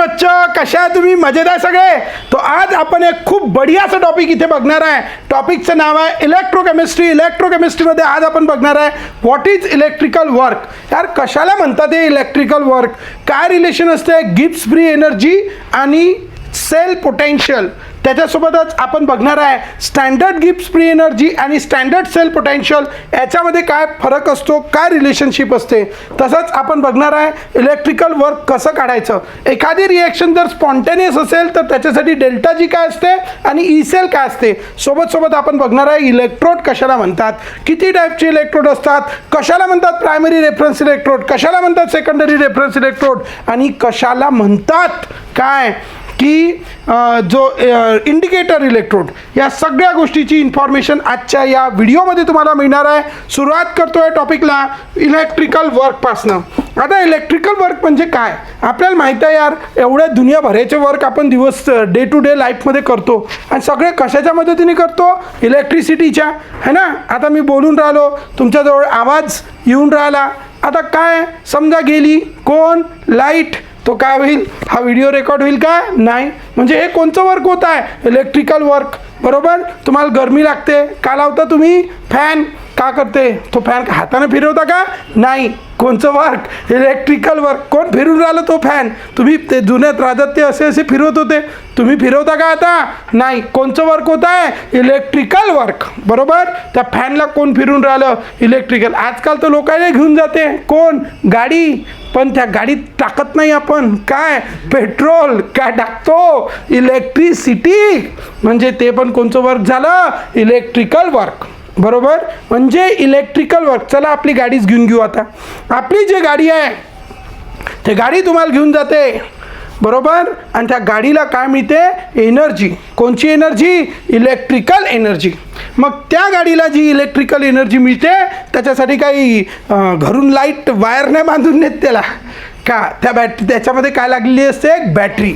बच्चों, कशा आहे तुम्ही? मजेत आहे सगळे? तो आज आपण एक खूप बढिया सा टॉपिक इथे बघणार आहे. टॉपिकचं नाव आहे इलेक्ट्रोकेमिस्ट्री. इलेक्ट्रोकेमिस्ट्रीमध्ये आज आपण बघणार आहे व्हॉट इज इलेक्ट्रिकल वर्क. यार कशाला म्हणतात हे इलेक्ट्रिकल वर्क? काय रिलेशन असते गिब्स फ्री एनर्जी आणि सेल पोटेन्शियल? त्याच्यासोबतच आपण बघणार आहे स्टँडर्ड गिब्स फ्री एनर्जी आणि स्टँडर्ड सेल पोटेन्शियल याच्यामध्ये काय फरक असतो, काय रिलेशनशिप असते. तसंच आपण बघणार आहे इलेक्ट्रिकल वर्क कसं काढायचं. एखादी रिएक्शन जर स्पॉन्टेनियस असेल तर त्याच्यासाठी डेल्टा जी काय असते आणि ई सेल काय असते. सोबत आपण बघणार आहे इलेक्ट्रोड कशाला म्हणतात, किती टाईपचे इलेक्ट्रोड असतात, कशाला म्हणतात प्रायमरी रेफरन्स इलेक्ट्रोड, कशाला म्हणतात सेकंडरी रेफरन्स इलेक्ट्रोड आणि कशाला म्हणतात काय की जो इंडिकेटर इलेक्ट्रोड. या सगळ्या गोष्टीची इन्फॉर्मेशन आजच्या या व्हिडिओमध्ये तुम्हाला मिळणार आहे. सुरुवात करतोय टॉपिकला इलेक्ट्रिकल वर्कपासनं. आता इलेक्ट्रिकल वर्क म्हणजे काय आपल्याला माहीत आहे यार. एवढ्या दुनियाभराचे वर्क आपण डे टू डे लाईफमध्ये करतो आणि सगळे कशाच्या मदतीने करतो? इलेक्ट्रिसिटीच्या, है ना. आता मी बोलून राहिलो, तुमच्याजवळ आवाज येऊन राहिला. आता काय समजा गेली कोण लाईट, तो काय होईल? हा व्हिडिओ रेकॉर्ड होईल का? नाही. म्हणजे हे कोणचं वर्क होत आहे? Electrical work. बरोबर. तुम्हाला गरमी लागते, का लावता तुम्ही? फॅन. का करते? तो फॅन हाताने फिरवता का? नाही. कोणचं वर्क? Electrical work. कोण फिरून राहिलं? तो फॅन. तुम्ही ते जुन्यात राहतात ते असे फिरवत होते, तुम्ही फिरवता का आता? नाही. कोणचं वर्क होत आहे? Electrical work. बरोबर. त्या फॅनला कोण फिरून राहिलं? इलेक्ट्रिकल. आजकाल तर लोकांना घेऊन जाते कोण? गाडी. पण त्या गाडीत टाकत नाही आपण काय? पेट्रोल. काय टाकतो? इलेक्ट्रिसिटी. म्हणजे ते पण कोणचं वर्क झालं? Electrical work. बरोबर. म्हणजे इलेक्ट्रिकल वर्क. चला आपली गाडीच घेऊन घेऊ. आता आपली जी गाडी आहे ते गाडी तुम्हाला घेऊन जाते, बरोबर. आणि त्या गाडीला काय मिळते? एनर्जी. कोणची एनर्जी? Electrical energy. मग त्या गाडीला जी इलेक्ट्रिकल एनर्जी मिळते त्याच्यासाठी काही घरून लाईट वायर नाही बांधून नेत त्याला का? त्या बॅटरी त्याच्यामध्ये काय लागलेली असते? एक बॅटरी.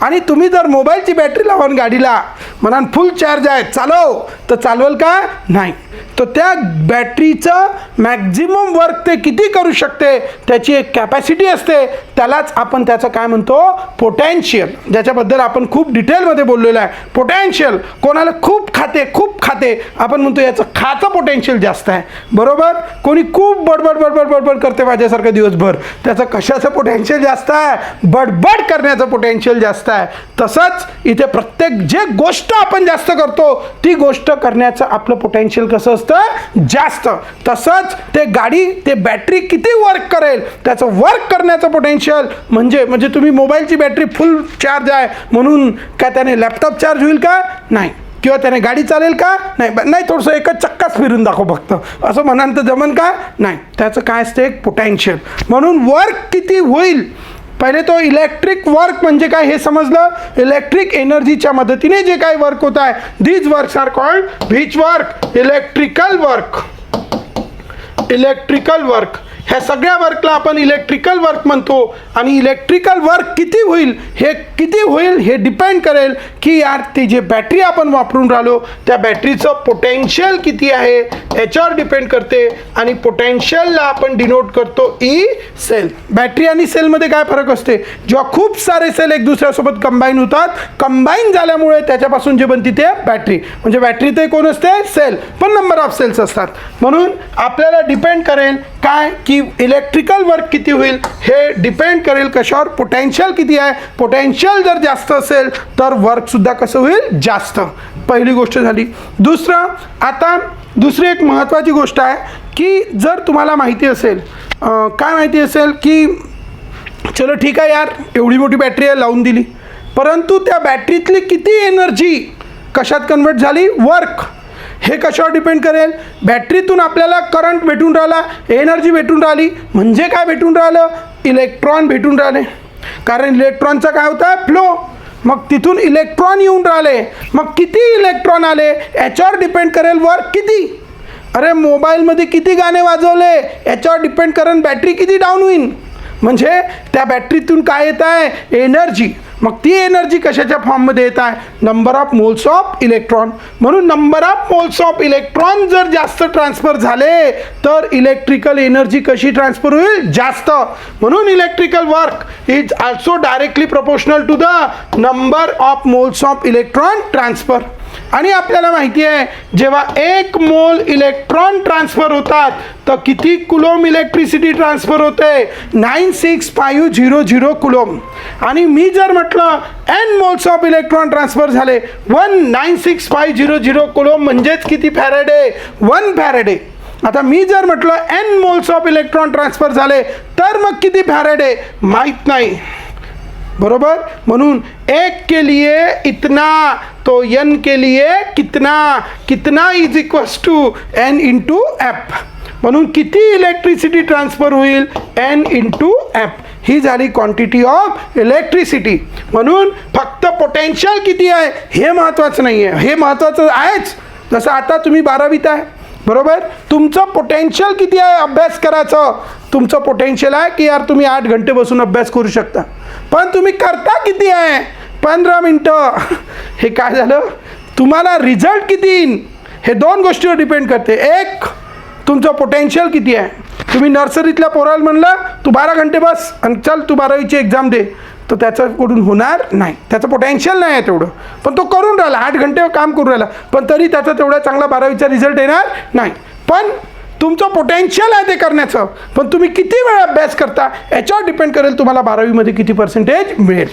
आणि तुम्ही जर मोबाईलची बॅटरी लावून गाडीला म्हणा फुल चार्ज आहे चालव, तर चालवेल का? नाही. तर त्या बॅटरीचं मॅक्झिमम वर्क ते किती करू शकते त्याची एक कॅपॅसिटी असते. त्यालाच आपण त्याचं काय म्हणतो? पोटेन्शियल. ज्याच्याबद्दल आपण खूप डिटेलमध्ये बोललेलं आहे. पोटेन्शियल कोणाला खूप खाते आपण म्हणतो याचं खाचं पोटेन्शियल जास्त आहे. बरोबर. कोणी खूप बडबड करते माझ्यासारखं दिवसभर, त्याचं कशाचं पोटेन्शियल जास्त आहे? बडबड करण्याचं पोटेन्शियल जास्त आहे. तसंच इथे प्रत्येक जे गोष्ट आपण जास्त करतो ती गोष्ट करण्याचं आपलं पोटेन्शियल कसं असतं? जास्त. तसंच ते गाडी ते बॅटरी किती वर्क करेल त्याचं वर्क करण्याचं पोटेन्शियल म्हणजे तुम्ही मोबाईलची बॅटरी फुल चार्ज आहे म्हणून काय त्याने लॅपटॉप चार्ज होईल का? नाही. किंवा त्याने गाडी चालेल का? नाही. थोडंसं एकच चक्काच फिरून दाखव फक्त असं म्हणाल तर जमन का? नाही. त्याचं काय असते? एक पोटेन्शियल. म्हणून वर्क किती होईल पहिले तो इलेक्ट्रिक वर्क म्हणजे काय हे समजलं. इलेक्ट्रिक एनर्जीच्या मदतीने जे काही वर्क होत आहे these works are called which work? Electrical work. Electrical work. ह्या सगळ्या वर्कला आपण इलेक्ट्रिकल वर्क म्हणतो. आणि इलेक्ट्रिकल वर्क किती होईल हे डिपेंड करेल की यार ती जे बॅटरी आपण वापरून राहिलो त्या बॅटरीचं पोटेन्शियल किती आहे याच्यावर डिपेंड करते. आणि पोटेन्शियलला आपण डिनोट करतो ई सेल. बॅटरी आणि सेलमध्ये काय फरक असते? जेव्हा खूप सारे सेल एक दुसऱ्यासोबत कंबाईन होतात, कंबाईन झाल्यामुळे त्याच्यापासून जे बनते ते बॅटरी. म्हणजे बॅटरी ते कोण असते? सेल. पण नंबर ऑफ सेल्स असतात. म्हणून आपल्याला डिपेंड करेल काय की इलेक्ट्रिकल वर्क किती होईल हे डिपेंड करेल कशावर? पोटेन्शियल किती आहे. पोटेन्शियल जर जास्त असेल तर वर्क सुद्धा कसं होईल? जास्त. पहिली गोष्ट झाली. आता दुसरी एक महत्त्वाची गोष्ट आहे की जर तुम्हाला माहिती असेल काय माहिती असेल की चलो ठीक आहे यार एवढी मोठी बॅटरी आहे लावून दिली, परंतु त्या बॅटरीतली किती एनर्जी कशात कन्वर्ट झाली? वर्क. हे कशावर डिपेंड करेल? बॅटरीतून आपल्याला करंट भेटून राहिला, एनर्जी भेटून राहिली. म्हणजे काय भेटून राहिलं? इलेक्ट्रॉन भेटून राहिले. कारण इलेक्ट्रॉनचा काय होता? फ्लो. मग तिथून इलेक्ट्रॉन येऊन राहिले. मग किती इलेक्ट्रॉन आले याच्यावर डिपेंड करेल वर्क किती. अरे मोबाईलमध्ये किती गाणे वाजवले याच्यावर डिपेंड करेल बॅटरी किती डाऊन होईल. म्हणजे त्या बॅटरीतून काय येत आहे? एनर्जी. मग ती एनर्जी कशाच्या फॉर्ममध्ये येत आहे? Number of moles of electron. म्हणून number of moles of electron जर जास्त ट्रान्सफर झाले तर इलेक्ट्रिकल एनर्जी कशी ट्रान्सफर होईल? जास्त. म्हणून electrical work is also directly proportional to the number of moles of electron transfer. आणि आपल्याला माहिती आहे जेव्हा 1 मोल इलेक्ट्रॉन ट्रान्सफर होतात तर किती कुलोम इलेक्ट्रिसिटी ट्रान्सफर होते? 96500 कुलोम. आणि मी जर म्हटलं n moles of electron transfer झाले 96500 कुलोम म्हणजेच किती फॅरेडे? 1 फॅरेडे. आता मी जर म्हटलं n moles of electron transfer झाले तर मग किती फॅरेडे? माहीत नाही. बरोबर. म्हणून 1 के लिए इतना तो n के लिए कितना, कितना is equals to n into F. म्हणून किती इलेक्ट्रिसिटी ट्रान्सफर होईल? n into F. ही झाली क्वांटिटी ऑफ इलेक्ट्रिसिटी. म्हणून फक्त पोटेन्शियल किती आहे हे महत्त्वाचं नाही आहे, हे महत्त्वाचं आहेच. जसं आता तुम्ही 12वीत आहे, बरोबर. तुमचं पोटेन्शियल किती आहे अभ्यास करायचं? तुमचं पोटेन्शियल आहे की यार तुम्ही 8 घंटे बसून अभ्यास करू शकता, पण तुम्ही करता किती आहे? 15 मिनटं. हे काय झालं? तुम्हाला रिझल्ट किती येईल हे 2 गोष्टीवर डिपेंड करते. एक, तुमचं पोटेन्शियल किती आहे. तुम्ही नर्सरीतल्या पोराला म्हणलं तू 12 घंटे बस आणि चल तू 12वीची एक्झाम दे, तर त्याच्याकडून होणार नाही. त्याचं पोटेन्शियल नाही आहे तेवढं, पण तो करून राहिला, 8 घंटे काम करून राहिला, पण तरी त्याचा तेवढा चांगला 12वीचा रिझल्ट येणार नाही. पण तुमचं पोटेन्शियल आहे ते करण्याचं, पण तुम्ही किती वेळ अभ्यास करता याच्यावर डिपेंड करेल तुम्हाला 12वीमध्ये किती पर्सेंटेज मिळेल.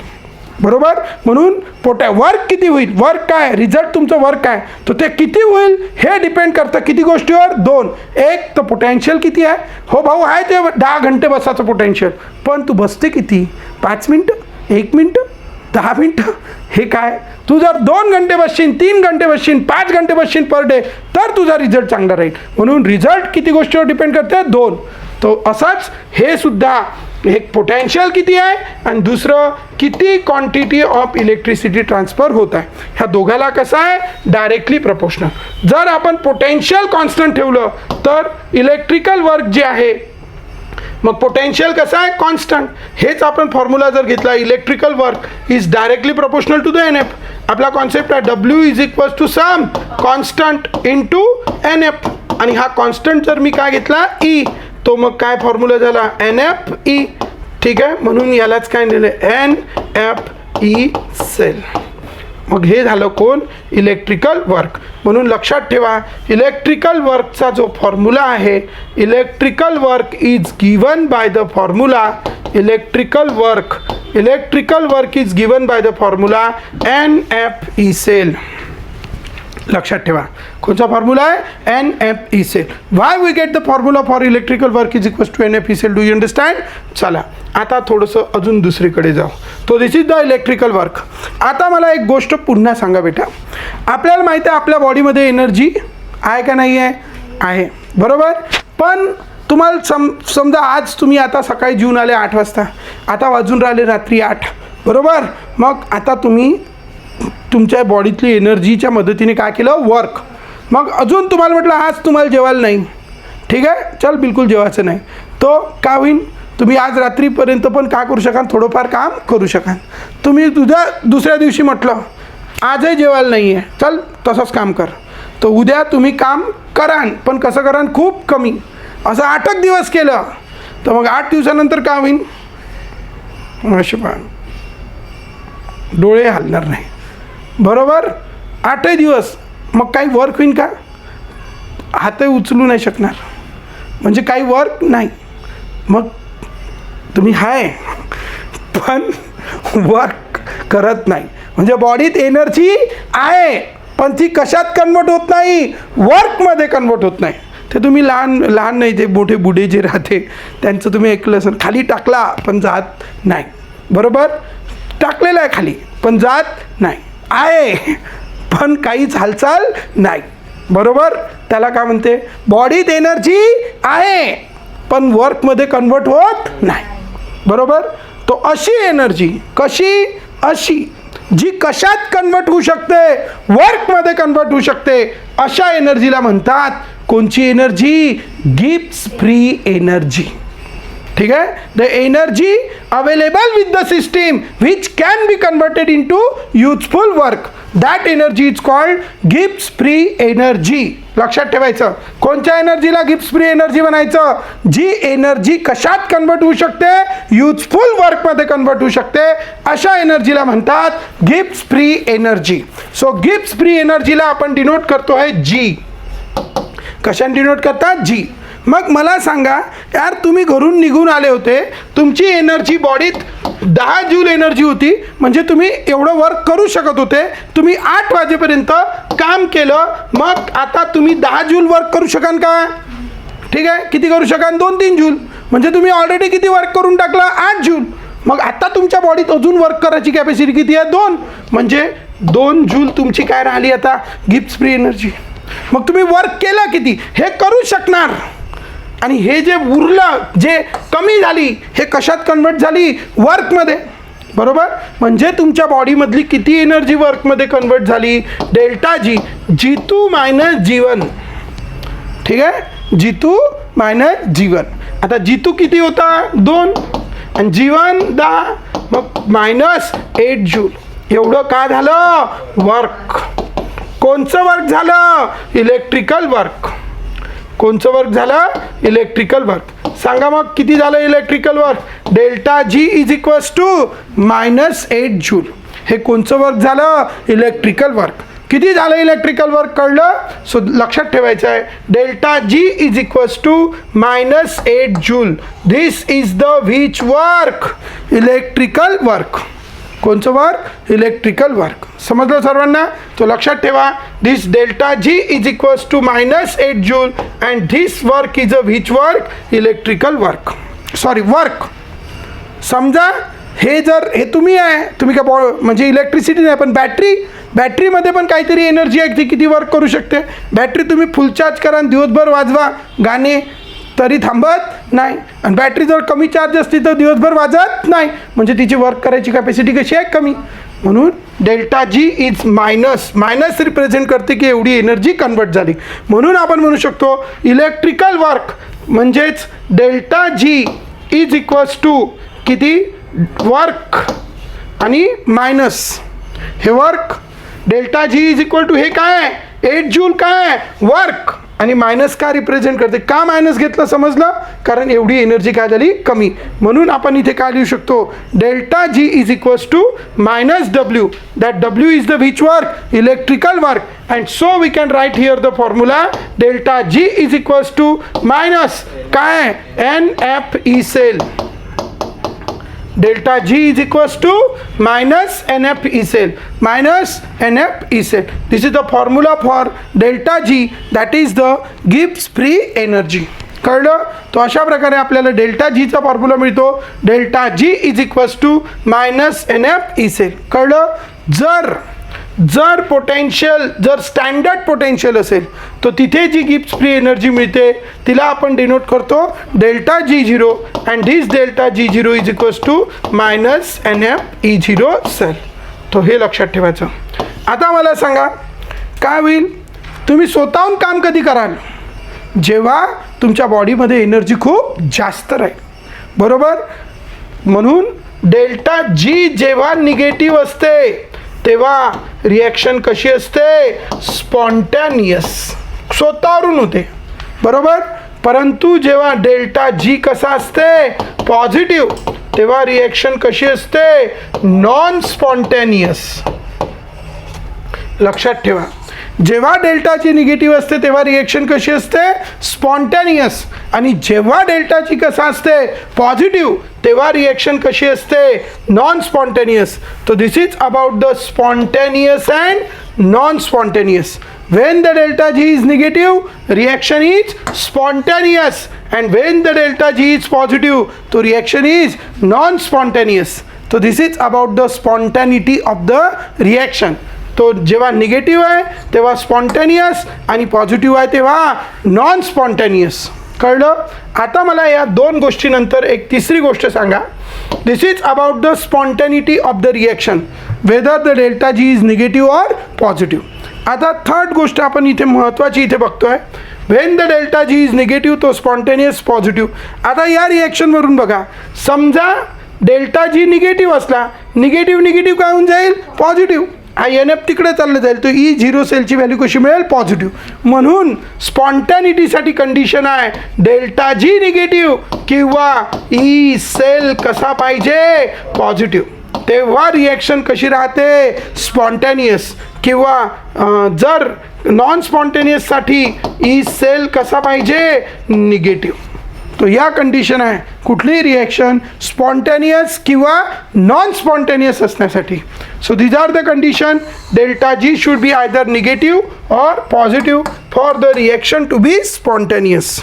बरोबर. म्हणून वर्क किती होईल, वर्क काय, रिझल्ट तुमचं वर्क काय, तर ते किती होईल हे डिपेंड करतं किती गोष्टीवर? 2. एक तर पोटेन्शियल किती आहे. हो भाऊ आहे ते 10 घंटे बसायचं पोटेन्शियल, पण तू बसते किती? 5 मिनटं, 1 मिनटं, 10 मिनटं. हे काय? तू जर 2 घंटे बसशील, 3 घंटे बसशील, 5 घंटे बसशील पर डे तर तुझा रिझल्ट चांगला राहील. म्हणून रिझल्ट किती गोष्टीवर डिपेंड करते? 2. तो असाच हे सुद्धा एक पोटेन्शियल किती आहे आणि दुसरं किती क्वांटिटी ऑफ इलेक्ट्रिसिटी ट्रान्सफर होत आहे. ह्या दोघाला कसं आहे? Directly proportional. जर आपण पोटेन्शियल कॉन्स्टंट ठेवलं तर इलेक्ट्रिकल वर्क जे आहे, मग पोटेन्शियल कसं आहे? कॉन्स्टंट. हेच आपण फॉर्म्युला जर घेतला, electrical work is directly proportional to the n F. आपला कॉन्सेप्ट आहे W is equals to some constant into n F. आणि हा कॉन्स्टंट जर मी काय घेतला E, तो मग काय फॉर्म्युला झाला? NFE. ठीक आहे. म्हणून यालाच काय दिलं? NFE cell. मग हे झालं कोण? Electrical work. म्हणून लक्षात ठेवा इलेक्ट्रिकल वर्कचा जो फॉर्म्युला आहे, electrical work is given by the formula electrical work is given by the formula NFE cell. लक्षात ठेवा कोणता फॉर्म्युला आहे? NFE cell. Why we get the formula for electrical work is equals to NFE cell. Do you understand? चला आता थोडंसं अजून दुसरीकडे जाऊ. तो this is the electrical work. आता मला एक गोष्ट पुन्हा सांगा बेटा. आपल्याला माहिती आहे आपल्या बॉडीमध्ये एनर्जी आहे का नाही आहे? आहे. बरोबर. पण तुम्हाला समजा आज तुम्ही आता सकाळी जेवून आले 8 वाजता, आता वाजून राहिले रात्री 8. बरोबर. मग आता तुम्ही तुमच्या बॉडीतली एनर्जीच्या मदतीने काय केलं? वर्क. मग अजून तुम्हाला म्हटलं आज तुम्हाला जेवायला नाही, ठीक आहे, चल बिलकुल जेवायचं नाही, तो का होईल? तुम्ही आज रात्रीपर्यंत पण काय करू शकाल? थोडंफार काम करू शकाल. तुम्ही दुसऱ्या दिवशी म्हटलं आजही जेवायला नाही आहे, चल तसंच काम कर, तर उद्या तुम्ही काम करान, पण कसं करान? खूप कमी. असं 8 दिवस केलं तर मग 8 दिवसानंतर काय होईल? डोळे हलणार नाही. बरोबर. 8 दिवस मग काही वर्क होईल का? हातही उचलू नाही शकणार, म्हणजे काही वर्क नाही. मग तुम्ही आहे पण वर्क करत नाही. म्हणजे बॉडीत एनर्जी आहे पण ती कशात कन्वर्ट होत नाही? वर्कमध्ये कन्वर्ट होत नाही. ते तुम्ही लहान नाही, ते मोठे बुढे जे राहते त्यांचं तुम्ही ऐकलं असेल, खाली टाकला पण जात नाही. बरोबर. टाकलेलं आहे खाली पण जात नाही, आहे पण काहीच हालचाल नाही. बरोबर. त्याला काय म्हणते? बॉडीत एनर्जी आहे पण वर्कमध्ये कन्वर्ट होत नाही. बरोबर. तो अशी एनर्जी, कशी? अशी जी कशात कन्वर्ट होऊ शकते? वर्कमध्ये कन्वर्ट होऊ शकते. अशा एनर्जीला म्हणतात कोणची एनर्जी? Gibbs free energy. ठीक आहे. The energy available with the system which can be converted into useful work, that energy is called Gibbs free energy. लक्षात ठेवायचं, कोणत्या एनर्जीला गिब्स फ्री एनर्जी म्हणायचं? जी एनर्जी कशात कन्वर्ट होऊ शकते? युजफुल वर्कमध्ये कन्वर्ट होऊ शकते, अशा एनर्जीला म्हणतात Gibbs free energy. So Gibbs free एनर्जीला आपण डिनोट करतो आहे जी. कशाने डिनोट करतात? जी. मग मला सांगा यार, तुम्ही घरून निघून आले होते, तुमची एनर्जी बॉडीत 10 जूल एनर्जी होती, म्हणजे तुम्ही एवढं वर्क करू शकत होते. तुम्ही 8 वाजेपर्यंत काम केलं, मग आता तुम्ही 10 जूल वर्क करू शकाल का? ठीक आहे, किती करू शकाल? 2-3 जूल. म्हणजे तुम्ही ऑलरेडी किती वर्क करून टाकलं? 8 जूल. मग आता तुमच्या बॉडीत अजून वर्क करायची कॅपॅसिटी किती आहे? 2. म्हणजे 2 जूल तुमची काय राहिली आता? Gibbs free energy. मग तुम्ही वर्क केलं किती? हे करू शकणार. आणि हे जे उरलं, जे कमी झाली, हे कशात कन्वर्ट झाली? वर्कमध्ये. बरोबर. म्हणजे तुमच्या बॉडीमधली किती एनर्जी वर्कमध्ये कन्वर्ट झाली? Delta G. G2 - G1. ठीक आहे, G2 - G1. आता G2 किती होता? 2 आणि G1 10, मग -8 जूल. एवढं का झालं? वर्क. कोणचं वर्क झालं? Electrical work. कोणचं वर्क झालं? Electrical work. सांगा मग किती झालं electrical work? Delta G is equals to -8 joule. हे कोणचं वर्क झालं? Electrical work. किती झालं इलेक्ट्रिकल वर्क? कळलं? सो लक्षात ठेवायचं आहे, delta G is equals to -8 joule. This is the which work? Electrical work. कोणचं वर्क? Electrical work. समजलं सर्वांना? तो लक्षात ठेवा, this delta G is equals to -8 joule and this work is a which work? Electrical work. Sorry, work. समजा हे जर हे तुम्ही आहे, तुम्ही काय म्हणजे इलेक्ट्रिसिटी नाही, पण बॅटरीमध्ये पण काहीतरी एनर्जी आहे, ती किती वर्क करू शकते? बॅटरी तुम्ही फुल चार्ज करा आणि दिवसभर वाजवा गाणे, तरी थांबत नाही. आणि बॅटरी जर कमी चार्ज असती तर दिवसभर वाजत नाही, म्हणजे तिची वर्क करायची कॅपॅसिटी कशी आहे? कमी. म्हणून delta G is minus represent करते की एवढी एनर्जी कन्वर्ट झाली. म्हणून आपण म्हणू शकतो इलेक्ट्रिकल वर्क म्हणजेच delta G is equals to किती? वर्क आणि मायनस हे work. Delta G is equal to हे काय? 8 जूल काय? वर्क. आणि मायनस का रिप्रेझेंट करते? का मायनस घेतलं? समजलं? कारण एवढी एनर्जी काय झाली? कमी. म्हणून आपण इथे काय लिहू शकतो? Delta G is equals to -W. That W is the which work? Electrical work. And so we can write here the formula delta G is equals to minus काय? NFE cell. Delta G is equals to -NFE cell. -NFE cell. This is the formula for delta G, that is the Gibbs free energy. कळलं? तो अशा प्रकारे आपल्याला डेल्टा जीचा formula मिळतो. Delta G is equals to -NFE cell. कळलं? जर पोटेन्शियल जर स्टँडर्ड पोटेन्शियल असेल तर तिथे जी गिब्स फ्री एनर्जी मिळते तिला आपण डिनोट करतो delta G0 and this delta G0 is equals to -NFE0 cell. तो हे लक्षात ठेवायचं. आता मला सांगा काय होईल? तुम्ही स्वतःहून काम कधी कराल? जेव्हा तुमच्या बॉडीमध्ये एनर्जी खूप जास्त राहील. बरोबर. म्हणून डेल्टा जी जेव्हा निगेटिव्ह असते तेव्हा रिॲक्शन कशी असते? स्पॉन्टॅनियस, स्वतःवरून होते. बरोबर. परंतु जेव्हा डेल्टा जी कसा असते? पॉझिटिव्ह, तेव्हा रिॲक्शन कशी असते? Non spontaneous. लक्षात ठेवा, जेव्हा डेल्टा जी निगेटिव्ह असते तेव्हा रिॲक्शन कशी असते? स्पॉन्टॅनियस. आणि जेव्हा डेल्टा जी कसा असते? पॉझिटिव्ह, तेव्हा रिॲक्शन कशी असते? Non spontaneous. तो this is about the spontaneous and non spontaneous. when the delta G is negative, reaction is spontaneous, and when the delta G is positive, the reaction is non-spontaneous. So this is about the spontaneity of the reaction. तो जेव्हा negative आहे तेव्हा spontaneous आणि positive आहे तेव्हा non spontaneous. कळलं? आता मला या दोन गोष्टीनंतर एक तिसरी गोष्ट सांगा. This is about the spontaneity of the reaction, whether the delta G is negative or positive. आता थर्ड गोष्ट आपण इथे महत्त्वाची इथे बघतोय. When the delta G is negative तो स्पॉन्टेनियस पॉझिटिव्ह. आता या रिॲक्शनवरून बघा, समजा डेल्टा जी निगेटिव्ह असला, निगेटिव्ह काय होऊन जाईल पॉझिटिव्ह. हा एन एफ तिकडे चाललं जाईल, तो ई झिरो सेलची व्हॅल्यू कशी मिळेल पॉझिटिव्ह. म्हणून स्पॉन्टॅनिटीसाठी कंडिशन आहे डेल्टा जी निगेटिव्ह किंवा ई सेल कसा पाहिजे पॉझिटिव्ह. तेव्हा रिॲक्शन कशी राहते स्पॉन्टॅनियस. किंवा जर नॉन स्पॉन्टेनियससाठी ई सेल कसा पाहिजे निगेटिव्ह. तो या कंडिशन आहे कुठलीही रिॲक्शन स्पॉन्टेनियस किंवा नॉन स्पॉन्टेनियस असण्यासाठी. So these are the condition. Delta G should be either negative or positive for the reaction to be spontaneous.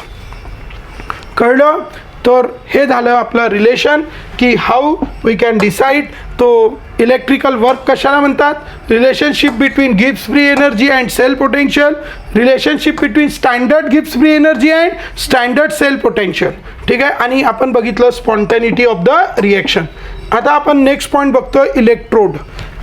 कळलं. तर हे झालं आपलं रिलेशन की हाऊ वी कॅन डिसाईड तो इलेक्ट्रिकल वर्क कशाला म्हणतात. Relationship between Gibbs free energy and cell potential, relationship between standard Gibbs free energy and standard cell potential. ठीक आहे. आणि आपण बघितलं स्पॉन्टॅनिटी ऑफ द रिॲक्शन. आता आपण नेक्स्ट पॉईंट बघतो इलेक्ट्रोड.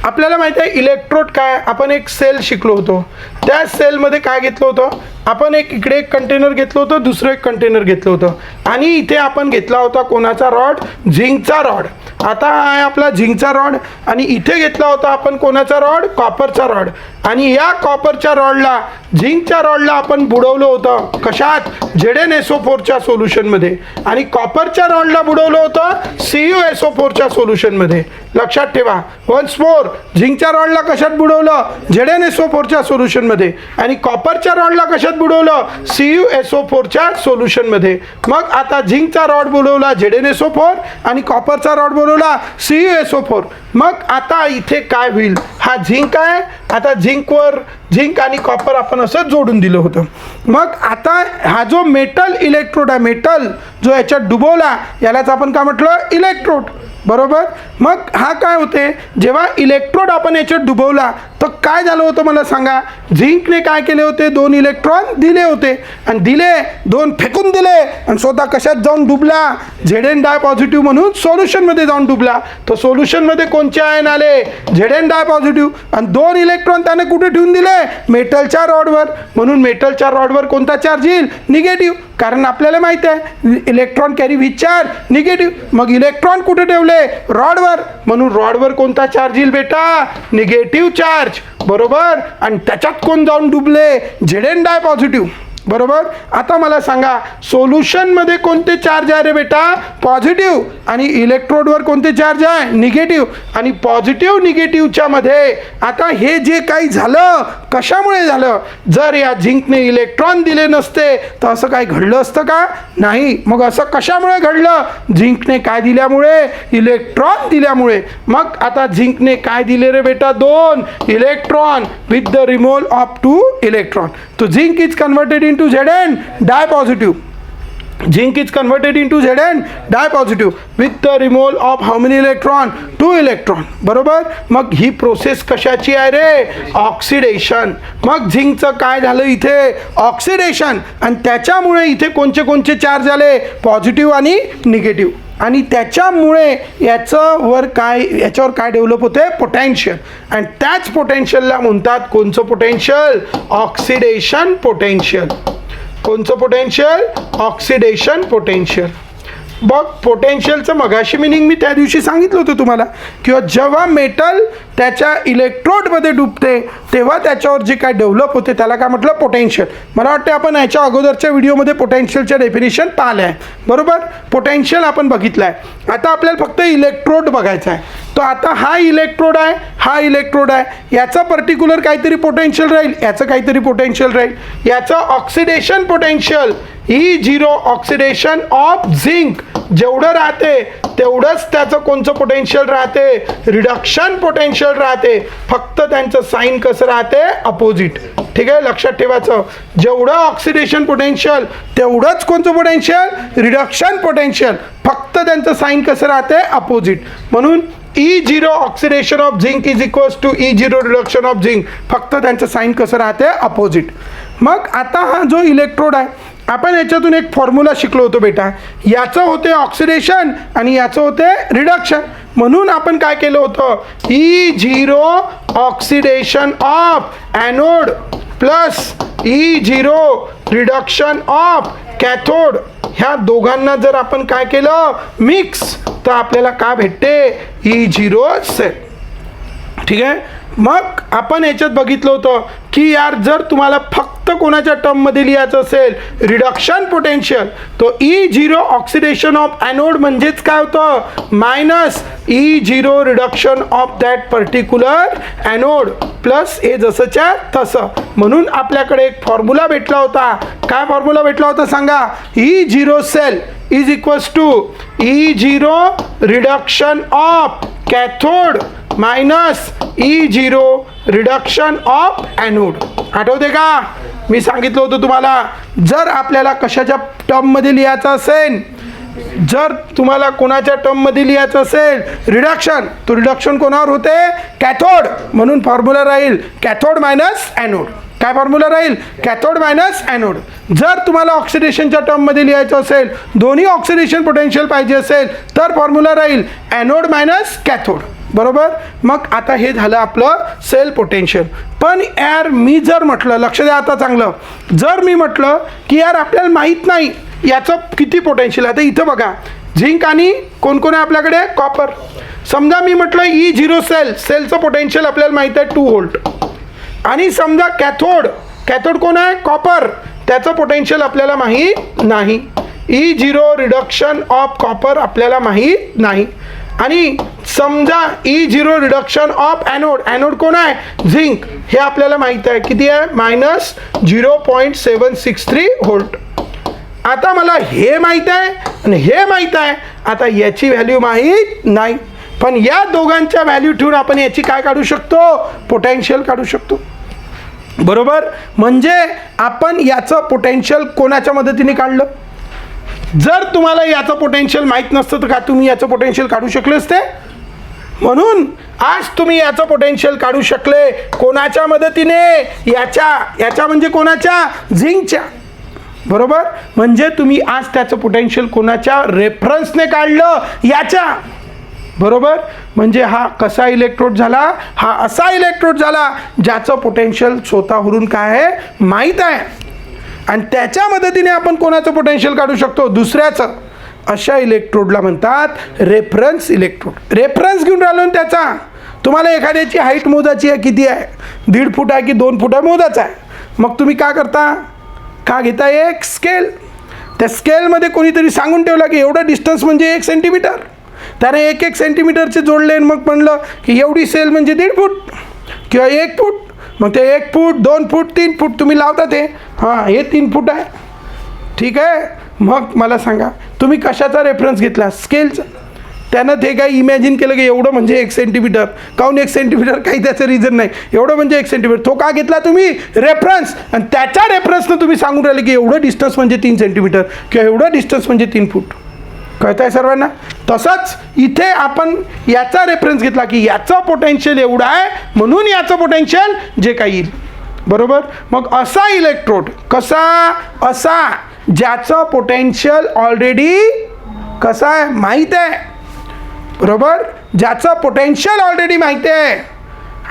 आपल्याला माहिती आहे इलेक्ट्रोड काय. आपण एक सेल शिकलो होतो, त्या सेलमध्ये काय घेतलं होतं आपण, इकडे एक कंटेनर घेतलं होतं, दुसरं एक कंटेनर घेतलं होतं आणि इथे आपण घेतला होता कोणाचा रॉड, झिंकचा रॉड. आता हा आहे आपला झिंकचा रॉड आणि इथे घेतला होता आपण कोणाचा रॉड, कॉपरचा रॉड. आणि या कॉपरच्या रॉडला झिंकच्या रॉडला आपण बुडवलं होतं कशात, ZnSO4च्या सोल्युशनमध्ये आणि कॉपरच्या रॉडला बुडवलं होतं CuSO4च्या सोल्युशनमध्ये. लक्षात ठेवा. वन्स मोर, झिंकच्या रॉडला कशात बुडवलं ZnSO4च्या सोल्युशनमध्ये आणि कॉपरच्या रॉडला कशात बुडवलं CuSO4च्या सोल्युशनमध्ये. मग आता झिंकचा रॉड बुडवला ZnSO4 आणि कॉपरचा रॉड बुडवला CuSO4. मग आता इथे काय होईल, हा झिंक आहे, आता झिंक आणि कॉपर आपण असं जोडून दिलं होतं. मग आता हा जो मेटल इलेक्ट्रोड आहे, मेटल जो याच्यात डुबवला यालाच आपण काय म्हटलं इलेक्ट्रोड. बरोबर. मग हा काय होते, जेव्हा इलेक्ट्रोड आपण याच्यात डुबवला तर काय झालं होतं मला सांगा. झिंकने काय केले होते, 2 इलेक्ट्रॉन दिले होते आणि दिले 2 फेकून दिले आणि स्वतः कशात जाऊन डुबला, Zn डाय पॉझिटिव्ह म्हणून सोल्युशनमध्ये जाऊन डुबला. तर सोल्युशनमध्ये कोणचे आयन आले, Zn डाय पॉझिटिव्ह आणि 2 इलेक्ट्रॉन त्याने कुठे ठेवून दिले मेटलच्या रॉडवर. म्हणून मेटलच्या रॉडवर कोणता चार्ज येईल निगेटिव्ह, कारण आपल्याला माहिती आहे electron carry with charge negative. मग इलेक्ट्रॉन कुठे ठेवले रॉडवर, म्हणून रॉडवर कोणता चार्ज येईल बेटा निगेटिव्ह चार्ज. बरोबर. आणि त्याच्यात कोण जाऊन डुबले Zn डाय पॉझिटिव्ह. बरोबर. आता मला सांगा सोल्युशनमध्ये कोणते चार्ज आहे रे बेटा पॉझिटिव्ह आणि इलेक्ट्रोडवर कोणते चार्ज आहे निगेटिव्ह. आणि पॉझिटिव्ह निगेटिव्हच्या मध्ये आता हे जे काही झालं कशामुळे झालं, जर या झिंकने इलेक्ट्रॉन दिले नसते तर असं काय घडलं असतं का, नाही. मग असं कशामुळे घडलं, झिंकने काय दिल्यामुळे इलेक्ट्रॉन दिल्यामुळे. मग आता झिंकने काय दिले रे बेटा 2 electron with the removal of 2 electron. तो zinc is converted into Zn dipositive. Zinc is converted into Zn dipositive with the removal of how many electron, 2 electron. बरोबर. मग ही प्रोसेस कशाची आहे रे ऑक्सिडेशन. मग झिंकचं काय झालं इथे ऑक्सिडेशन आणि त्याच्यामुळे इथे कोणते चार्ज आले पॉझिटिव्ह आणि निगेटिव्ह. आणि त्याच्यामुळे याच्यावर काय डेव्हलप होते पोटेन्शियल आणि त्याच पोटेन्शियलला म्हणतात कोणचं पोटेन्शियल ऑक्सिडेशन पोटेन्शियल. कोणचं पोटेन्शियल ऑक्सिडेशन पोटेन्शियल. बघ पोटेन्शियलचं मगाशी मिनिंग मी त्या दिवशी सांगितलं होतं तुम्हाला, किंवा जेव्हा मेटल त्याच्या इलेक्ट्रोडमध्ये डुबते तेव्हा त्याच्यावर जे काय डेव्हलप होते त्याला काय म्हटलं पोटेन्शियल. मला वाटतं आपण याच्या अगोदरच्या व्हिडिओमध्ये पोटेन्शियलच्या डेफिनेशन पाहिलं आहे. बरोबर. पोटेन्शियल आपण बघितलं आहे. आता आपल्याला फक्त इलेक्ट्रोड बघायचा आहे. तो आता हा इलेक्ट्रोड आहे, हा इलेक्ट्रोड आहे, याचा पर्टिक्युलर काहीतरी पोटेन्शियल राहील, याचं काहीतरी पोटेन्शियल राहील. याचं oxidation potential E0 oxidation of zinc जेवढं राहते तेवढंच त्याचं कोणचं पोटेन्शियल राहते रिडक्शन पोटेन्शियल राहते. फक्त त्यांचं साईन कसं राहते अपोजिट. ठीक आहे. लक्षात ठेवायचं जेवढं ऑक्सिडेशन पोटेन्शियल तेवढंच कोणतं पोटेन्शियल रिडक्शन पोटेन्शियल, फक्त त्यांचं साईन कसं राहते अपोजिट. म्हणून E0 oxidation of zinc is equals to E0 reduction of zinc, फक्त त्यांचं साईन कसं राहते अपोजिट. मग आता हा जो इलेक्ट्रोड आहे आपण याच्यातून एक फॉर्म्युला शिकलो होतो बेटा, याचं होते ऑक्सिडेशन आणि याचं होते रिडक्शन. म्हणून आपण काय केलं होतं E0 oxidation of anode plus E0 reduction of cathode, ह्या दोघांना जर आपण काय केलं मिक्स, तर आपल्याला काय भेटते E0 सेल. ठीक आहे. मग आपण याच्यात बघितलं होतं की यार जर तुम्हाला फक्त कोणाच्या टर्ममध्ये लिहायचं असेल रिडक्शन पोटेन्शियल, तो E0 ऑक्सिडेशन ऑफ ॲनोड म्हणजेच काय होतं minus E0 reduction of that particular anode plus हे जसंच्या तसं. म्हणून आपल्याकडे एक फॉर्म्युला भेटला होता. काय फॉर्म्युला भेटला होता सांगा? E0 cell is equals to E0 reduction of cathode minus E0 reduction of anode. आठवते का? मी सांगितलं होतं तुम्हाला, जर आपल्याला कशाच्या टर्ममध्ये लिहायचं असेल, जर तुम्हाला कोणाच्या टर्ममध्ये लिहायचं असेल रिडक्शन, तो रिडक्शन कोणावर होते? कॅथोड. म्हणून फॉर्म्युला राहील कॅथोड मायनस ॲनोड. काय फॉर्म्युला राहील? Cathode minus anode. जर तुम्हाला ऑक्सिडेशनच्या टर्ममध्ये लिहायचं असेल, दोन्ही ऑक्सिडेशन पोटेन्शियल पाहिजे असेल, तर फॉर्म्युला राहील ॲनोड मायनस कॅथोड. बरोबर. मग आता हे झालं आपलं सेल पोटेन्शियल. पण यार मी जर म्हटलं, लक्ष द्या आता चांगलं, जर मी म्हटलं की यार आपल्याला माहीत नाही याचं किती पोटेन्शियल, आता इथं बघा झिंक आणि कोण कोण आहे आपल्याकडे? कॉपर. समजा मी म्हटलं E0 सेल, सेलचं पोटेन्शियल आपल्याला माहीत आहे 2 व्होल्ट. आणि समजा कॅथोड, कॅथोड कोण आहे? कॉपर, त्याचं पोटेन्शियल आपल्याला माहीत नाही. E0 रिडक्शन ऑफ कॉपर आपल्याला माहीत नाही. आणि समजा E0 reduction of anode, anode कोण आहे? झिंक, हे आपल्याला माहीत आहे किती आहे? Minus 0.763 volt. आता मला हे माहीत आहे आणि हे माहीत आहे, आता याची व्हॅल्यू माहीत नाही. पण या दोघांच्या व्हॅल्यू ठेवून आपण याची काय काढू शकतो? पोटेन्शियल काढू शकतो. बरोबर. म्हणजे आपण याचं पोटेन्शियल कोणाच्या मदतीने काढलं? जर तुम्हाला याचं पोटेन्शियल माहीत नसतं तर का तुम्ही याचं पोटेन्शियल काढू शकले असते? म्हणून आज तुम्ही याचं पोटेन्शियल काढू शकले. कोणाच्या मदतीने? याच्या म्हणजे कोणाच्या? झिंकच्या. बरोबर. म्हणजे तुम्ही आज त्याचं पोटेन्शियल कोणाच्या रेफरन्सने काढलं? याच्या. बरोबर. म्हणजे हा कसा इलेक्ट्रोड झाला? हा असा इलेक्ट्रोड झाला ज्याचं पोटेन्शियल स्वतःवरून काय आहे? माहीत आहे. आणि त्याच्या मदतीने आपण कोणाचं पोटेन्शियल काढू शकतो? दुसऱ्याचं. अशा इलेक्ट्रोडला म्हणतात रेफरन्स इलेक्ट्रोड. रेफरन्स घेऊन राहिलो ना त्याचा. तुम्हाला एखाद्याची हाईट मोजायची आहे, किती आहे? 1.5 फूट आहे की 2 फूट आहे मोजायचा आहे. मग तुम्ही काय करता? का घेता? एक स्केल. त्या स्केलमध्ये कोणीतरी सांगून ठेवला की एवढं डिस्टन्स म्हणजे 1 सेंटीमीटर. त्याने 1 सेंटीमीटरचे जोडले. मग म्हणलं की एवढी सेल म्हणजे 1.5 फूट किंवा 1 फूट. मग ते 1 फूट 2 फूट 3 फूट तुम्ही लावता ते. हां, हे 3 फूट आहे. ठीक आहे. मग मला सांगा तुम्ही कशाचा रेफरन्स घेतला? स्केलचा. त्यानं ते काही इमॅजिन केलं की एवढं म्हणजे 1 सेंटीमीटर. काहून 1 सेंटीमीटर? काही त्याचं रिझन नाही. एवढं म्हणजे 1 सेंटीमीटर. तो का घेतला तुम्ही? रेफरन्स. आणि त्याच्या रेफरन्सनं तुम्ही सांगून राहिले की एवढं डिस्टन्स म्हणजे 3 सेंटीमीटर किंवा एवढं डिस्टन्स म्हणजे 3 फूट. कळत आहे सर्वांना? तसंच इथे आपण याचा रेफरन्स घेतला की याचं पोटेन्शियल एवढं आहे म्हणून याचं पोटेन्शियल जे काही येईल. बरोबर. मग असा इलेक्ट्रोड कसा? असा ज्याचं पोटेन्शियल ऑलरेडी कसं आहे? माहीत आहे. बरोबर. ज्याचं पोटेन्शियल ऑलरेडी माहिती आहे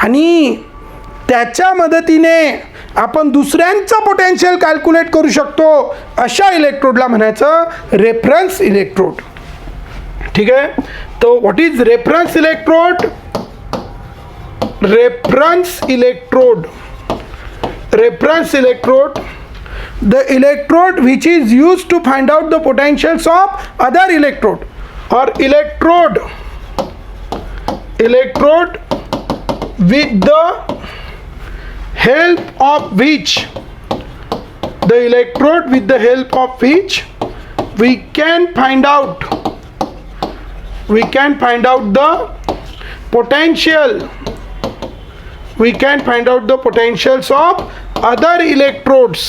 आणि त्याच्या मदतीने आपण दुसऱ्यांचं पोटेन्शियल कॅल्क्युलेट करू शकतो, अशा इलेक्ट्रोडला म्हणायचं रेफरन्स इलेक्ट्रोड. ठीक आहे. तो what is reference electrode? Reference electrode. Reference electrode, the electrode which is used to find out the potentials of other electrode, or electrode with the help of which we can find out the potential. We can find out the potentials of other electrodes.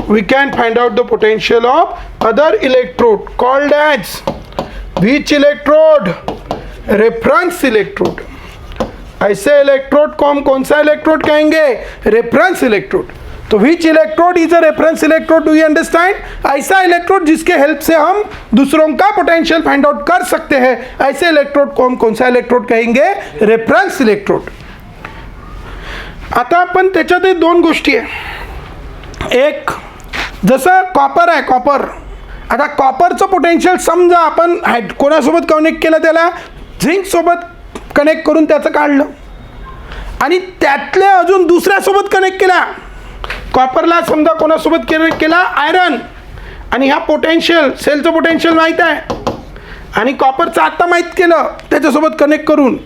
We can find out the potential of other electrode called as which electrode? Reference electrode. ऐसे electrode को हम कौन सा electrode कहेंगे? Reference electrode. तो which electrode is a reference electrode? Do you understand? ऐसा electrode जिसके help से हम दूसरों का पोटेंशियल फाइंड आउट कर सकते हैं, ऐसे इलेक्ट्रोड को हम कौन सा इलेक्ट्रोड कहेंगे? Reference electrode. आता आपण त्याच्यात 2 गोष्टी आहे. एक जसं कॉपर आहे, कॉपर. आता कॉपरचं पोटेन्शियल समजा आपण कोणासोबत कनेक्ट केलं, त्याला झिंकसोबत कनेक्ट करून त्याचं काढलं आणि त्यातल्या अजून दुसऱ्यासोबत कनेक्ट केला. कॉपरला समजा कोणासोबत कनेक्ट केला, आयरन, आणि ह्या पोटेन्शियल सेलचं पोटेन्शियल माहीत आहे आणि कॉपरचं आत्ता माहीत केलं त्याच्यासोबत कनेक्ट करून,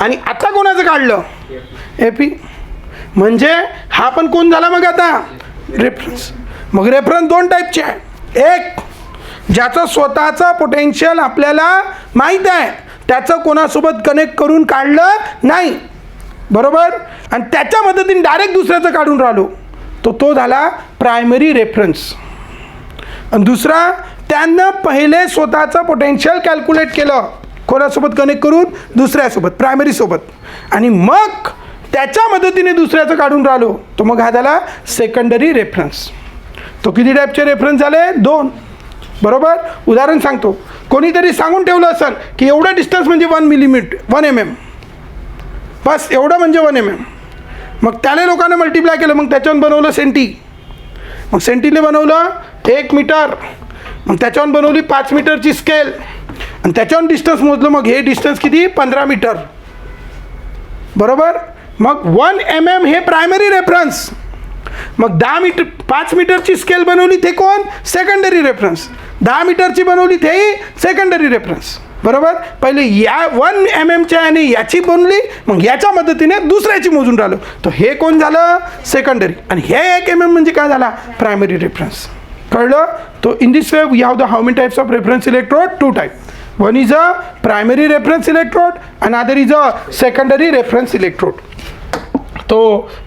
आणि आता कोणाचं काढलं, एपी. म्हणजे हा पण कोण झाला मग आता, रेफरन्स. मग रेफरन्स दोन टाईपचे आहे. एक ज्याचं स्वतःचं पोटेन्शियल आपल्याला माहीत आहे, त्याचं कोणासोबत कनेक्ट करून काढलं नाही, बरोबर, आणि त्याच्या मदतीने डायरेक्ट दुसऱ्याचं काढून राहिलो, तो झाला प्रायमरी रेफरन्स. आणि दुसरा, त्यानं पहिले स्वतःचं पोटेन्शियल कॅल्क्युलेट केलं कोणासोबत कनेक्ट करून, दुसऱ्यासोबत, प्रायमरीसोबत, आणि मग त्याच्या मदतीने दुसऱ्याचं काढून राहिलो, तो मग हा झाला सेकंडरी रेफरन्स. तो किती टाईपचे रेफरन्स झाले, दोन, बरोबर. उदाहरण सांगतो. कोणीतरी सांगून ठेवलं असेल की एवढं डिस्टन्स म्हणजे 1 मिलीमीटर, 1 mm, बस एवढं म्हणजे 1 mm. मग त्याने लोकांना मल्टिप्लाय केलं, मग त्याच्यावर बनवलं सेंटी, मग सेंटीने बनवलं 1 मीटर, मग त्याच्यावर बनवली 5 मीटरची स्केल, आणि त्याच्यावर डिस्टन्स मोजलं, मग हे डिस्टन्स किती, 15 मीटर, बरोबर. मग 1 mm हे प्रायमरी रेफरन्स. मग 10 मीटर 5 मीटरची स्केल बनवली, ते कोण, सेकंडरी रेफरन्स. 10 मीटरची बनवली, तेही सेकंडरी रेफरन्स, बरोबर. पहिले या 1 mmच्या आणि याची बनवली, मग याच्या मदतीने दुसऱ्याची मोजून राहिलो, तर हे कोण झालं, सेकंडरी. आणि हे 1 mm म्हणजे काय झाला, प्रायमरी रेफरन्स. कळलं. तो in this way we have the how many types of reference electrode, 2 type. One is a primary reference electrode, another is a secondary reference electrode. So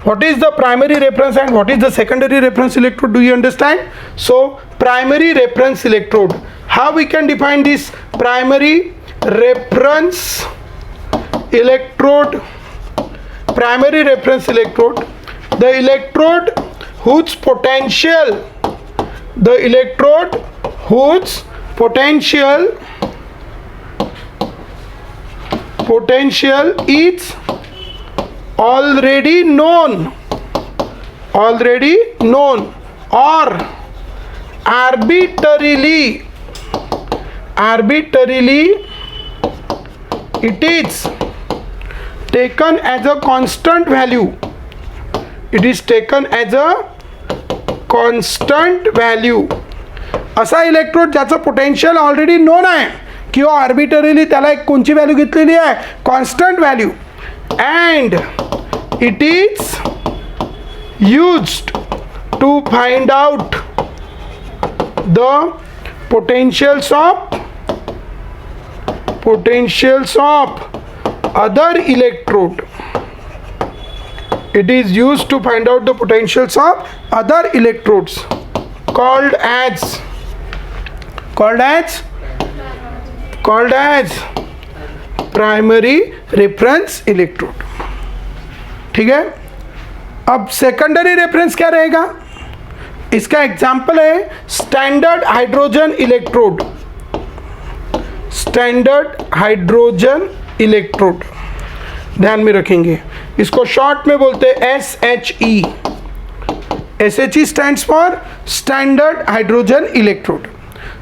what is the primary reference and what is the secondary reference electrode, do you understand? So primary reference electrode, how we can define this primary reference electrode? Primary reference electrode, the electrode whose potential, the electrode whose potential is already known or arbitrarily it is taken as a constant value. It is taken as a constant value. असा electrode ज्याचं potential already known आहे किंवा arbitrarily त्याला एक कोणची value घेतलेली आहे, constant value, and it is used to find out the potentials of other electrode. It is used to find out the potentials of other electrodes called as primary reference electrode. ठीक है. अब secondary reference क्या रहेगा, इसका example है standard hydrogen electrode. Standard hydrogen electrode ध्यान में रखेंगे, इसको शॉर्ट में बोलते हैं SHE. SHE stands for standard hydrogen electrode.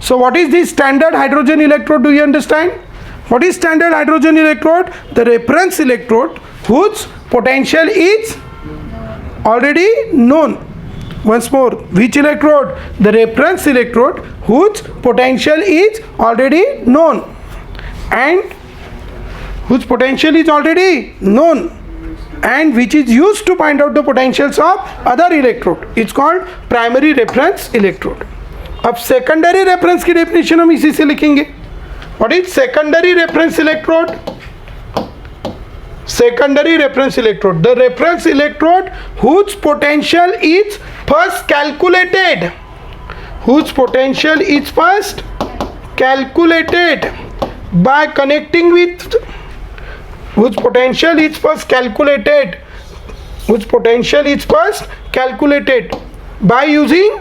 So what is this standard hydrogen electrode, do you understand? What is standard hydrogen electrode? The reference electrode whose potential is already known. Once more, which electrode? The reference electrode whose potential is already known, and whose potential is already known and which is used to find out the potentials of other electrode. It's called primary reference electrode. अब secondary reference की definition हम इसी से लिखेंगे. What is secondary reference electrode? Secondary reference electrode, the reference electrode whose potential is first calculated, by connecting with, whose potential is first calculated by using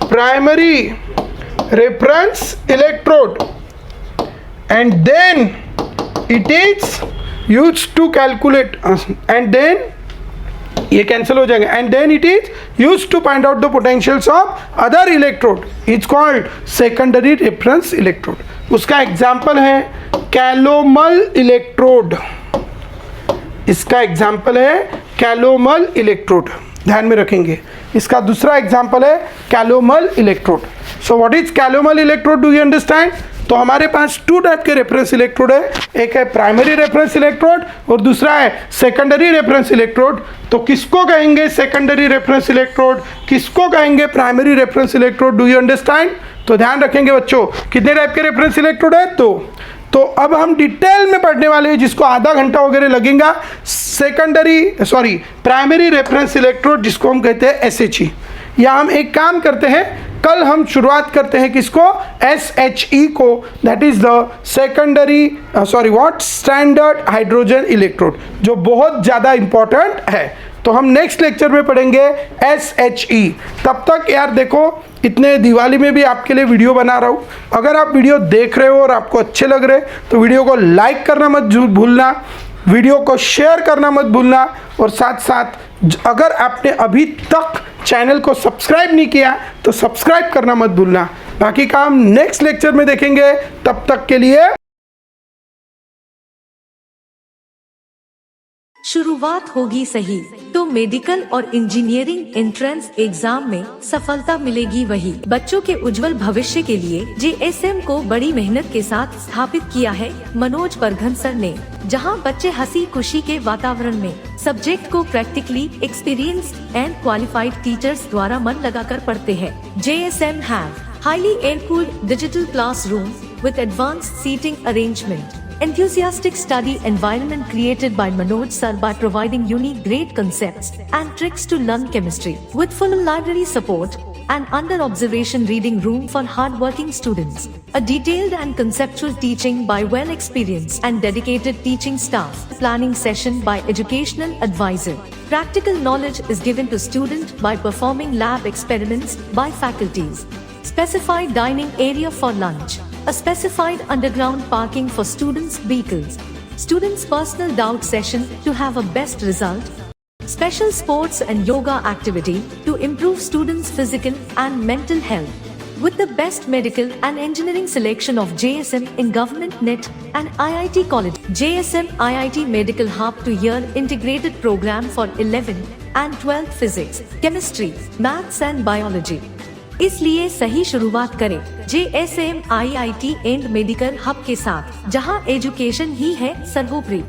primary reference electrode, and then it is used to calculate, and then ये cancel हो जाएंगे and then it is use to find out the potentials of other electrode, it's called secondary reference electrode. उसका example है calomel electrode, इसका example है calomel electrode, ध्यान में रखेंगे। इसका दूसरा एग्जाम्पल है calomel electrode. So what is calomel electrode, do you understand? तो हमारे पास टू टाइप के रेफरेंस इलेक्ट्रोड है, एक है प्राइमरी रेफरेंस इलेक्ट्रोड और दूसरा है सेकेंडरी रेफरेंस इलेक्ट्रोड। तो किसको कहेंगे सेकेंडरी रेफरेंस इलेक्ट्रोड, किसको कहेंगे primary reference electrode, do you understand? तो ध्यान रखेंगे बच्चों, कितने टाइप के रेफरेंस इलेक्ट्रोड है। तो अब हम डिटेल में पढ़ने वाले हैं, जिसको आधा घंटा वगैरह लगेगा, प्राइमरी रेफरेंस इलेक्ट्रोड, जिसको हम कहते हैं SHE। या हम एक काम करते हैं, कल हम शुरुआत करते हैं किसको, SHE को, that is the standard hydrogen electrode, जो बहुत ज़्यादा इंपॉर्टेंट है। तो हम नेक्स्ट लेक्चर में पढ़ेंगे SHE। तब तक यार देखो, इतने दिवाली में भी आपके लिए वीडियो बना रहा हूँ। अगर आप वीडियो देख रहे हो और आपको अच्छे लग रहे तो वीडियो को लाइक करना मत भूलना, वीडियो को शेयर करना मत भूलना, और साथ साथ अगर आपने अभी तक चैनल को सब्सक्राइब नहीं किया तो सब्सक्राइब करना मत भूलना। बाकी काम नेक्स्ट लेक्चर में देखेंगे, तब तक के लिए शुरुआत होगी सही तो मेडिकल और इंजीनियरिंग एंट्रेंस एग्जाम में सफलता मिलेगी वही। बच्चों के उज्जवल भविष्य के लिए JSM को बड़ी मेहनत के साथ स्थापित किया है मनोज परघन सर ने, जहां बच्चे हंसी खुशी के वातावरण में सब्जेक्ट को practically experienced end qualified teachers द्वारा मन लगाकर पढ़ते हैं। JSM have highly air-cooled digital classroom with advanced seating arrangement. Enthusiastic study environment created by Manoj sir by providing unique great concepts and tricks to learn chemistry. With full library support and under observation reading room for hard-working students. A detailed and conceptual teaching by well-experienced and dedicated teaching staff. Planning session by educational advisor. Practical knowledge is given to student by performing lab experiments by faculties. Specified dining area for lunch. A specified underground parking for students' vehicles. Students' personal doubt session to have a best result. Special sports and yoga activity to improve students' physical and mental health. With the best medical and engineering selection of JSM in Government NET and IIT College. JSM IIT Medical Hub 2-year integrated program for 11th and 12th physics, chemistry, maths and biology. इसलिए सही शुरुआत करें JSM IIT and medical hub के साथ, जहां education ही है सर्वोपरि।